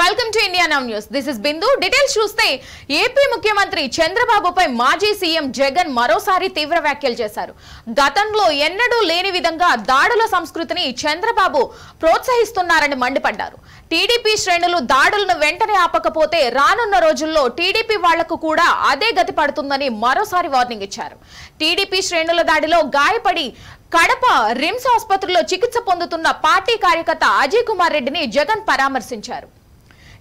Welcome to India now news. This is Bindu. Details చూస్తే AP ముఖ్యమంత్రి చంద్రబాబుపై మాజీ సీఎం జగన్ మరోసారి తీవ్ర వ్యాఖ్యలు చేశారు. గతంలో ఎన్నడూ లేని విధంగా దాడుల సంస్కృతిని చంద్రబాబు ప్రోత్సహిస్తున్నారని మండిపడ్డారు. టీడీపీ శ్రేణులు దాడులను వెంటనే ఆపకపోతే రానున్న రోజుల్లో టీడీపీ వాళ్లకు కూడా అదే గతి పడుతుందని మరోసారి వార్నింగ్ ఇచ్చారు. టీడీపీ శ్రేణుల దాడిలో గాయపడి కడప రిమ్స్ ఆసుపత్రిలో చికిత్స పొందుతున్న పార్టీ కార్యకర్త అజయ్ కుమార్ రెడ్డిని జగన్ పరామర్శించారు.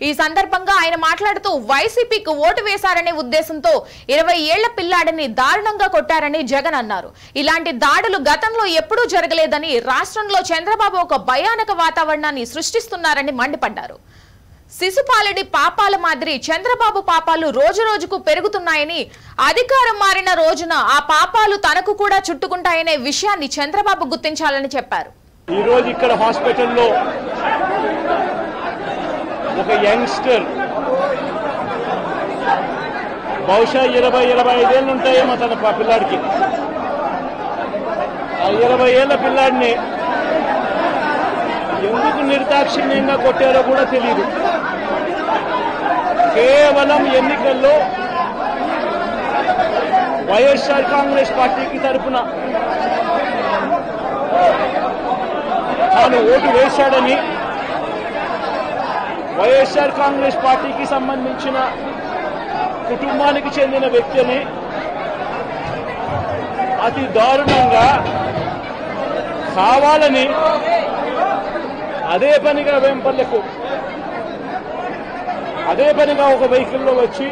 ఈ సందర్భంగా ఆయన మాట్లాడుతూ వైసీపీకి ఓటు వేశారనే ఉద్దేశంతో 20 ఏళ్ల పిల్లాడిని దారుణంగా కొట్టారని జగన్ అన్నారు. ఇలాంటి దాడులు గతంలో ఎప్పుడూ జరగలేదని, రాష్ట్రంలో చంద్రబాబు ఒక భయానక వాతావరణాన్ని సృష్టిస్తున్నారని మండిపడ్డారు. శిశుపాలుడి పాపాల మాదిరి చంద్రబాబు పాపాలు రోజు రోజుకు పెరుగుతున్నాయని, అధికారం మారిన రోజున ఆ పాపాలు తనకు కూడా చుట్టుకుంటాయనే విషయాన్ని చంద్రబాబు గుర్తించాలని చెప్పారు. ఈ రోజు ఇక్కడ హాస్పిటల్లో ఒక యంగ్స్టర్ బహుశా 20-25 ఏళ్ళు ఉంటాయేమో తన పిల్లాడికి. ఆ 20 ఏళ్ల పిల్లాడిని ఎందుకు నిర్దాక్షిణ్యంగా కొట్టారో కూడా తెలియదు. కేవలం ఎన్నికల్లో వైఎస్ఆర్ కాంగ్రెస్ పార్టీకి తరఫున తాను ఓటు వేశాడని, వైఎస్ఆర్ కాంగ్రెస్ పార్టీకి సంబంధించిన కుటుంబానికి చెందిన వ్యక్తిని అతి దారుణంగా కావాలని అదే పనిగా వెంపర్లకు అదే పనిగా ఒక వెహికల్లో వచ్చి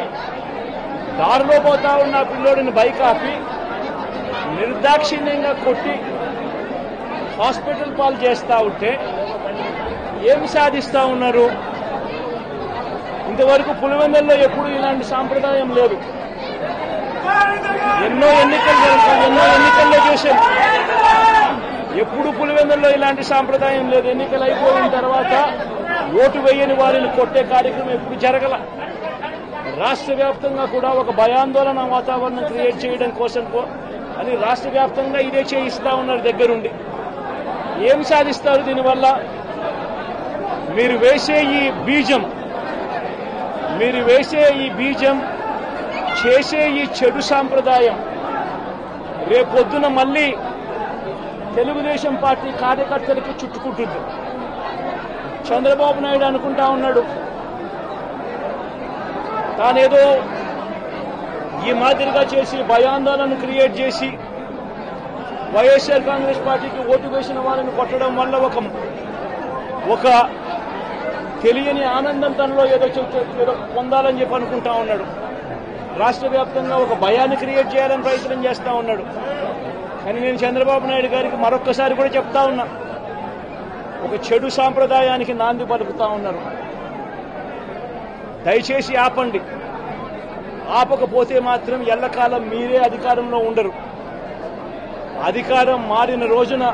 దారిలో పోతా ఉన్న పిల్లోడిని బైక్ ఆపి నిర్దాక్షిణ్యంగా కొట్టి హాస్పిటల్ పాలు చేస్తా ఉంటే ఏం సాధిస్తా ఉన్నారు? ఇంతవరకు పులివెందుల్లో ఎప్పుడు ఇలాంటి సాంప్రదాయం లేదు. ఎన్నో ఎన్నికల్లో చేశారు. ఎప్పుడు పులివెందుల్లో ఇలాంటి సాంప్రదాయం లేదు. ఎన్నికలు అయిపోయిన తర్వాత ఓటు వేయని వారిని కొట్టే కార్యక్రమం ఎప్పుడు జరగల. రాష్ట్ర వ్యాప్తంగా కూడా ఒక భయాందోళన వాతావరణం క్రియేట్ చేయడం కోసం అని రాష్ట్ర వ్యాప్తంగా ఇదే చేయిస్తా ఉన్నారు దగ్గరుండి. ఏం సాధిస్తారు దీనివల్ల? మీరు వేసే ఈ బీజం చేసే ఈ చెడు సాంప్రదాయం రేపొద్దున మళ్ళీ తెలుగుదేశం పార్టీ కార్యకర్తలకి చుట్టుకుంటుంది. చంద్రబాబు నాయుడు అనుకుంటా ఉన్నాడు తానేదో ఈ మాదిరిగా చేసి భయాందోళన క్రియేట్ చేసి వైఎస్ఆర్ కాంగ్రెస్ పార్టీకి ఓటు వేసిన వాళ్ళని కొట్టడం వల్ల ఒక తెలియని ఆనందం తనలో ఏదో పొందాలని చెప్పి అనుకుంటా ఉన్నాడు. రాష్ట్ర వ్యాప్తంగా ఒక భయాన్ని క్రియేట్ చేయాలని ప్రయత్నం చేస్తా ఉన్నాడు. కానీ నేను చంద్రబాబు నాయుడు గారికి మరొక్కసారి కూడా చెప్తా ఉన్నా, ఒక చెడు సాంప్రదాయానికి నాంది పలుకుతా ఉన్నారు. దయచేసి ఆపండి. ఆపకపోతే మాత్రం ఎల్లకాలం మీరే అధికారంలో ఉండరు. అధికారం మారిన రోజున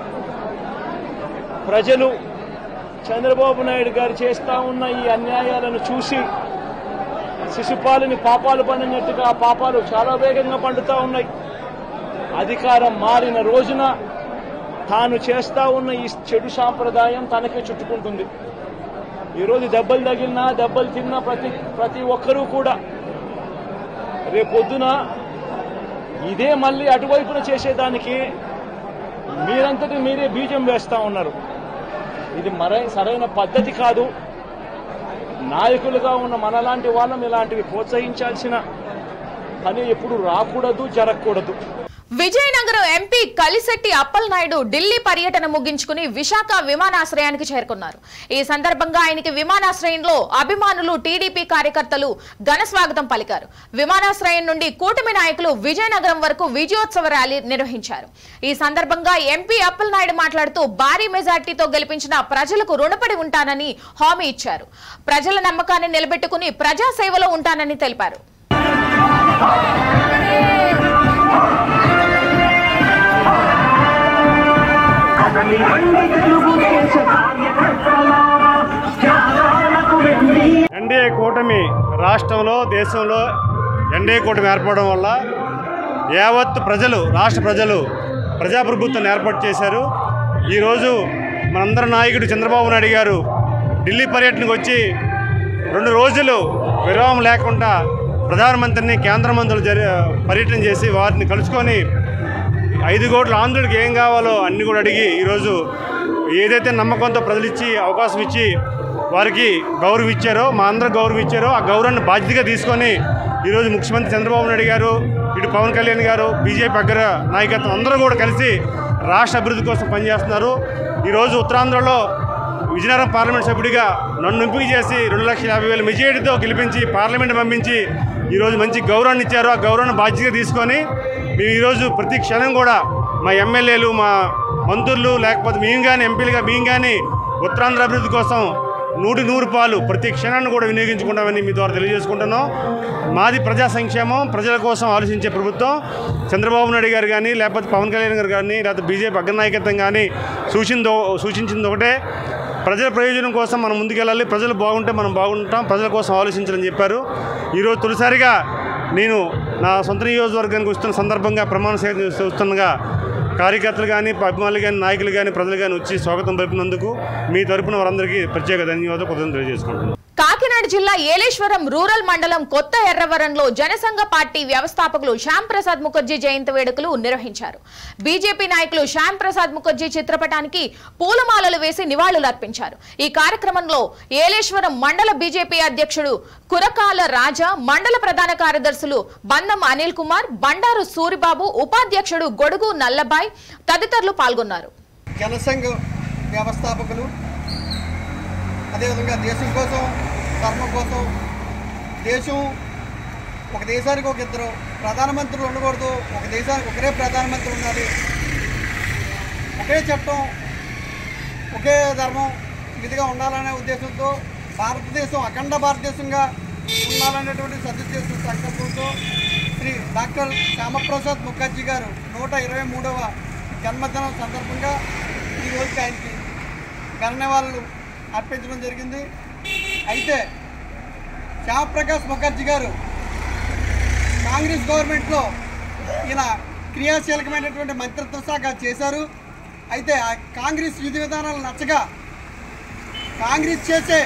ప్రజలు చంద్రబాబు నాయుడు గారు చేస్తా ఉన్న ఈ అన్యాయాలను చూసి శిశుపాలుని పాపాలు పండినట్టుగా ఆ పాపాలు చాలా వేగంగా పండుతా ఉన్నాయి. అధికారం మారిన రోజున తాను చేస్తా ఉన్న ఈ చెడు సాంప్రదాయం తనకే చుట్టుకుంటుంది. ఈరోజు దెబ్బలు తగిలినా దెబ్బలు తిన్నా ప్రతి ఒక్కరూ కూడా రేపొద్దున ఇదే మళ్ళీ అటువైపున చేసేదానికి మీరంతటి మీరే బీజం వేస్తా ఉన్నారు. ఇది సరైన పద్ధతి కాదు. నాయకులుగా ఉన్న మనలాంటి వాళ్ళం ఇలాంటివి ప్రోత్సహించాల్సిన పని ఎప్పుడు రాకూడదు, జరగకూడదు. విజయనగరం ఎంపీ కలిశెట్టి అప్పలనాయుడు ఢిల్లీ పర్యటన ముగించుకుని విశాఖ విమానాశ్రయానికి చేరుకున్నారు. ఈ సందర్భంగా ఆయనకి విమానాశ్రయంలో అభిమానులు, టీడీపీ కార్యకర్తలు ఘన స్వాగతం పలికారు. విమానాశ్రయం నుండి కూటమి నాయకులు విజయనగరం వరకు విజయోత్సవ ర్యాలీ నిర్వహించారు. ఈ సందర్భంగా ఎంపీ అప్పలనాయుడు మాట్లాడుతూ భారీ మెజార్టీతో గెలిపించిన ప్రజలకు రుణపడి ఉంటానని హామీ ఇచ్చారు. ప్రజల నమ్మకాన్ని నిలబెట్టుకుని ప్రజాసేవలో ఉంటానని తెలిపారు. ఎన్డీఏ కూటమి రాష్ట్రంలో, దేశంలో ఎన్డీఏ కూటమి ఏర్పడడం వల్ల యావత్ ప్రజలు, రాష్ట్ర ప్రజలు ప్రజాప్రభుత్వాన్ని ఏర్పాటు చేశారు. ఈరోజు మనందరి నాయకుడు చంద్రబాబు నాయుడు గారు ఢిల్లీ పర్యటనకు వచ్చి 2 రోజులు విరామం లేకుండా ప్రధానమంత్రిని కేంద్ర మంత్రులు పర్యటన చేసి వారిని కలుసుకొని 5 కోట్ల ఆంధ్రుడికి ఏం కావాలో అన్నీ కూడా అడిగి ఈరోజు ఏదైతే నమ్మకంతో ప్రజలు ఇచ్చి అవకాశం ఇచ్చి వారికి గౌరవం ఇచ్చారో, మా అందరూ గౌరవం ఇచ్చారో ఆ గౌరవాన్ని బాధ్యతగా తీసుకొని ఈరోజు ముఖ్యమంత్రి చంద్రబాబు నాయుడు గారు, ఇటు పవన్ కళ్యాణ్ గారు, బీజేపీ అగ్ర నాయకత్వం అందరూ కూడా కలిసి రాష్ట్ర అభివృద్ధి కోసం పనిచేస్తున్నారు. ఈరోజు ఉత్తరాంధ్రలో విజయనగరం పార్లమెంట్ సభ్యుడిగా నన్ను ఎంపిక చేసి 2,50,000 మెజారిటీతో గెలిపించి పార్లమెంట్ పంపించి ఈరోజు మంచి గౌరవాన్ని ఇచ్చారు. ఆ గౌరవాన్ని బాధ్యతగా తీసుకొని మేము ఈరోజు ప్రతి క్షణం కూడా మా ఎమ్మెల్యేలు, మా మంత్రులు, లేకపోతే మేము కానీ ఎంపీలుగా మేము కానీ ఉత్తరాంధ్ర అభివృద్ధి కోసం 100% ప్రతి క్షణాన్ని కూడా వినియోగించుకుంటామని మీ ద్వారా తెలియజేసుకుంటున్నాం. మాది ప్రజా సంక్షేమం, ప్రజల కోసం ఆలోచించే ప్రభుత్వం. చంద్రబాబు నాయుడు గారు కానీ, లేకపోతే పవన్ కళ్యాణ్ గారు కానీ, లేకపోతే బీజేపీ అగ్రనాయకత్వం కానీ సూచించింది ఒకటే, ప్రజల ప్రయోజనం కోసం మనం ముందుకెళ్ళాలి, ప్రజలు బాగుంటే మనం బాగుంటాం, ప్రజల కోసం ఆలోచించాలని చెప్పారు. ఈరోజు తొలిసారిగా నేను నా సొంత నియోజకవర్గానికి వస్తున్న సందర్భంగా ప్రమాణ స్వీకారం చేస్తుండగా కార్యకర్తలు కానీ, అభిమానులు కానీ, నాయకులు కానీ, ప్రజలు కానీ వచ్చి స్వాగతం పలిపినందుకు మీ తరపున వారందరికీ ప్రత్యేక ధన్యవాదాలు తెలియజేసుకుంటున్నాను. కాకినాడ జిల్లా ఏలేశ్వరం రూరల్ మండలం కొత్త ఎర్రవరంలో జనసంఘ పార్టీ వ్యవస్థాపకులు శ్యామ్ ప్రసాద్ ముఖర్జీ జయంతి వేడుకలు నిర్వహించారు. బీజేపీ నాయకులు శ్యామ్ ప్రసాద్ ముఖర్జీ చిత్రపటానికి పూలమాలలు వేసి నివాళులర్పించారు. ఈ కార్యక్రమంలో ఏలేశ్వరం మండల బీజేపీ అధ్యక్షుడు కురకాల రాజా, మండల ప్రధాన కార్యదర్శులు బందం అనిల్ కుమార్, బండారు సూరిబాబు, ఉపాధ్యక్షుడు గొడుగు నల్లబాయ్ తదితరులు పాల్గొన్నారు. జనసంఘ వ్యవస్థాపకులు, అదేవిధంగా దేశం కోసం, ధర్మం కోసం, ఒక దేశానికి ఒక ఇద్దరు ప్రధానమంత్రులు ఉండకూడదు, ఒక దేశానికి ఒకరే ప్రధానమంత్రి ఉండాలి, ఒకే చట్టం, ఒకే ధర్మం విధిగా ఉండాలనే ఉద్దేశంతో భారతదేశం అఖండ భారతదేశంగా ఉండాలనేటువంటి సదుద్దేశ సంకల్పంతో శ్రీ డాక్టర్ శ్యామప్రసాద్ ముఖర్జీ గారు 123వ జన్మదినం సందర్భంగా ఈరోజుకి ఆయనకి ఘననివాళులు అర్పించడం జరిగింది. అయితే శ్యామప్రకాష్ ముఖర్జీ గారు కాంగ్రెస్ గవర్నమెంట్లో ఈయన క్రియాశీలకమైనటువంటి మంత్రిత్వ శాఖ చేశారు. అయితే ఆ కాంగ్రెస్ విధి విధానాలు నచ్చగా కాంగ్రెస్ చేసే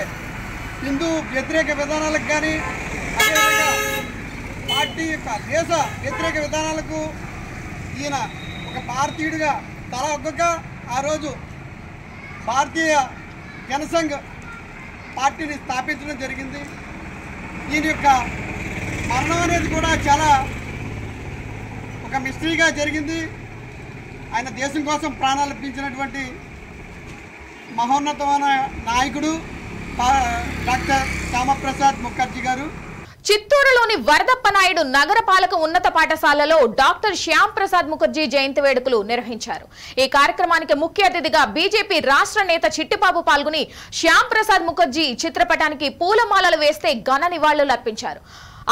హిందూ వ్యతిరేక విధానాలకు కానీ, అదేవిధంగా పార్టీ యొక్క దేశ వ్యతిరేక విధానాలకు ఈయన ఒక భారతీయుడిగా తల ఒగ్గగా ఆ రోజు భారతీయ జనసంఘ్ పార్టీని స్థాపించడం జరిగింది. ఈయన యొక్క మరణం అనేది కూడా చాలా ఒక మిస్టరీగా జరిగింది. ఆయన దేశం కోసం ప్రాణాలు అర్పించినటువంటి మహోన్నతమైన నాయకుడు డాక్టర్ శ్యామప్రసాద్ ముఖర్జీ గారు. చిత్తూరులోని వరదప్పనాయుడు నగరపాలక ఉన్నత పాఠశాలలో డాక్టర్ శ్యామ్ ప్రసాద్ ముఖర్జీ జయంతి వేడుకలు నిర్వహించారు. ఈ కార్యక్రమానికి ముఖ్య అతిథిగా బీజేపీ రాష్ట్ర నేత చిట్టిబాబు పాల్గొని శ్యామ్ ప్రసాద్ ముఖర్జీ చిత్రపటానికి పూలమాలలు వేస్తే ఘన నివాళులు అర్పించారు.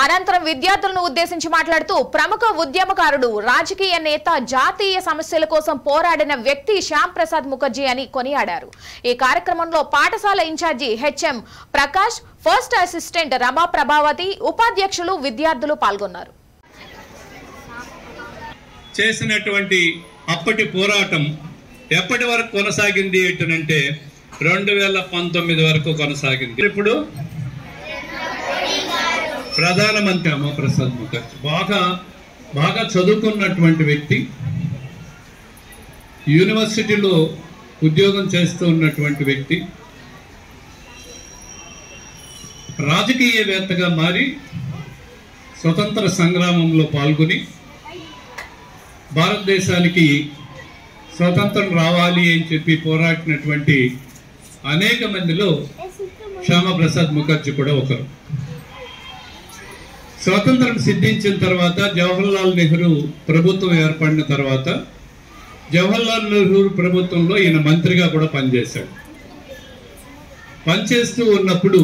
అనంతరం విద్యార్థులను ఉద్దేశించి మాట్లాడుతూ ప్రముఖ ఉద్యమకారుడు, రాజకీయ నేత, జాతీయ సమస్యల కోసం పోరాడిన వ్యక్తి శ్యామ్ ప్రసాద్ ముఖర్జీ అని కొనియాడారు. ఈ కార్యక్రమంలో పాఠశాల incharge HM Prakash, first assistant Rama Prabhavati, ఉపాధ్యక్షులు, విద్యార్థులు పాల్గొన్నారు. చేసినటువంటి అప్పటి పోరాటం ఎప్పటి వరకు కొనసాగింది అంటే 2019 వరకు కొనసాగింది. ఇప్పుడు ప్రధానమంత్రి శ్యామప్రసాద్ ముఖర్జీ బాగా చదువుకున్నటువంటి వ్యక్తి, యూనివర్సిటీలో ఉద్యోగం చేస్తూ ఉన్నటువంటి వ్యక్తి, రాజకీయవేత్తగా మారి స్వతంత్ర సంగ్రామంలో పాల్గొని భారతదేశానికి స్వతంత్రం రావాలి అని చెప్పి పోరాడినటువంటి అనేక మందిలో శ్యామప్రసాద్ ముఖర్జీ కూడా ఒకరు. స్వాతంత్రం సిద్ధించిన తర్వాత జవహర్లాల్ నెహ్రూ ప్రభుత్వం ఏర్పడిన తర్వాత జవహర్లాల్ నెహ్రూ ప్రభుత్వంలో ఈయన మంత్రిగా కూడా పనిచేశాడు. పనిచేస్తూ ఉన్నప్పుడు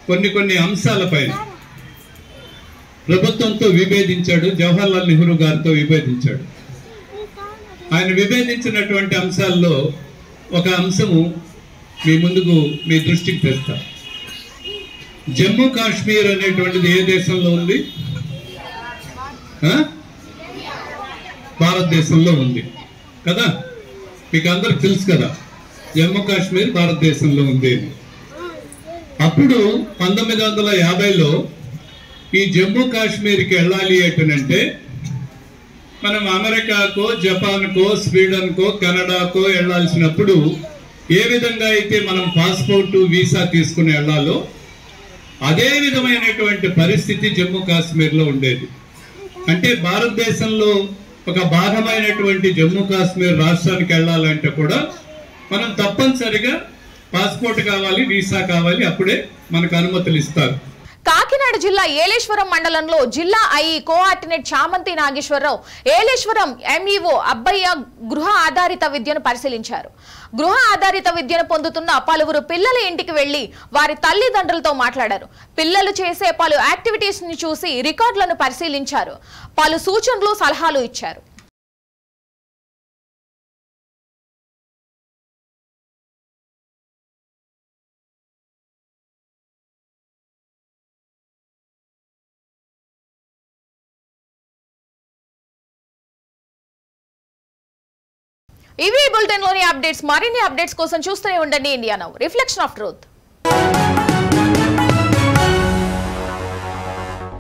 కొన్ని అంశాలపైన ప్రభుత్వంతో విభేదించాడు, జవహర్లాల్ నెహ్రూ గారితో విభేదించాడు. ఆయన విభేదించినటువంటి అంశాల్లో ఒక అంశము మీ ముందుకు మీ దృష్టికి తెస్తా. జమ్మూ కాశ్మీర్ అనేటువంటిది ఏ దేశంలో ఉంది? భారతదేశంలో ఉంది కదా, మీకు అందరికి తెలుసు కదా, జమ్మూ కాశ్మీర్ భారతదేశంలో ఉంది. అప్పుడు 1950లో ఈ జమ్మూ కాశ్మీర్కి వెళ్ళాలి అంటే మనం అమెరికాకో, జపాన్కో, స్వీడన్కో, కెనడాకో వెళ్ళాల్సినప్పుడు ఏ విధంగా అయితే మనం పాస్పోర్టు, వీసా తీసుకుని వెళ్ళాలో అదే విధమైనటువంటి పరిస్థితి జమ్మూ కాశ్మీర్లో ఉండేది. అంటే భారతదేశంలో ఒక భాగమైనటువంటి జమ్మూ కాశ్మీర్ రాష్ట్రానికి వెళ్ళాలంటే కూడా మనం తప్పనిసరిగా పాస్పోర్ట్ కావాలి, వీసా కావాలి, అప్పుడే మనకు అనుమతులు ఇస్తారు. కాకినాడ జిల్లా ఏలేశ్వరం మండలంలో జిల్లా ఐఈ కోఆర్డినేట్ చామంతి నాగేశ్వరరావు ఏలేశ్వరం ఎంఈఓ అబ్బయ్య గృహ ఆధారిత విద్యను పరిశీలించారు. గృహ ఆధారిత విద్యను పొందుతున్న పలువురు పిల్లల ఇంటికి వెళ్లి వారి తల్లిదండ్రులతో మాట్లాడారు. పిల్లలు చేసే పలు యాక్టివిటీస్ ని చూసి రికార్డులను పరిశీలించారు. పలు సూచనలు, సలహాలు ఇచ్చారు. ఇవి బులెటిన్ లోని అప్డేట్స్. మరిన్ని అప్డేట్స్ కోసం చూస్తూనే ఉండండి India now, reflection of truth.